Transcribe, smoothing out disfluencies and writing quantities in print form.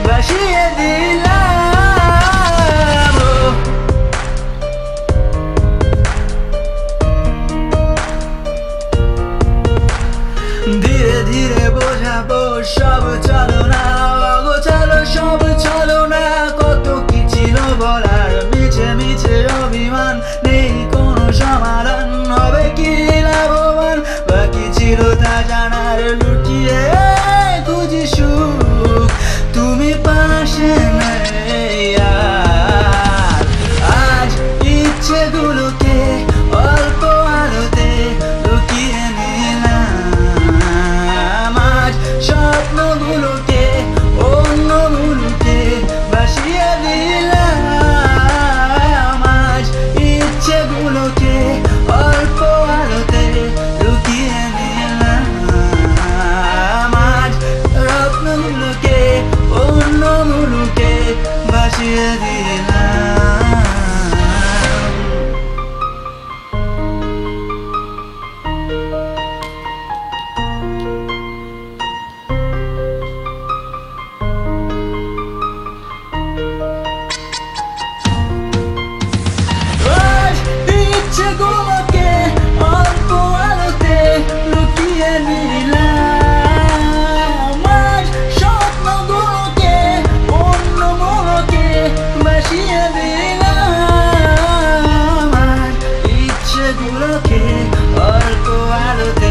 ভাসিয়ে দিলাম। ধীরে ধীরে বোঝাবো সব চলো না, অগোছালো সব চলো না, কত কি ছিল বলার, মিছে মিছে অভিমান, নেই কোনো সমাধান, হবে কি লাভবান, বাকি ছিল তা জানার, লুটিয়ে খুঁজি সুখ, তুমি পাশে নেই আর। আজ ইচ্ছেগুলোকে অল্প আলোতে লুকিয়ে নিলাম, আজ স্বপ্নগুলোকে অন্য মুলুকে ভাসিয়ে দিলাম, আজ ইচ্ছেগুলোকে অল্প আলোতে লুকিয়ে নিলাম, আজ স্বপ্নগুলোকে অন্য মুলুকে ভাসিয়ে দিলাম। ইচ্ছেগুলোকে অল্প আলোতে লুকিয়ে নিলাম, আজ স্বপ্নগুলোকে অন্য মোড়কে ভাসিয়ে দিলাম, আজ ইচ্ছেগুলোকে অল্প আলোতে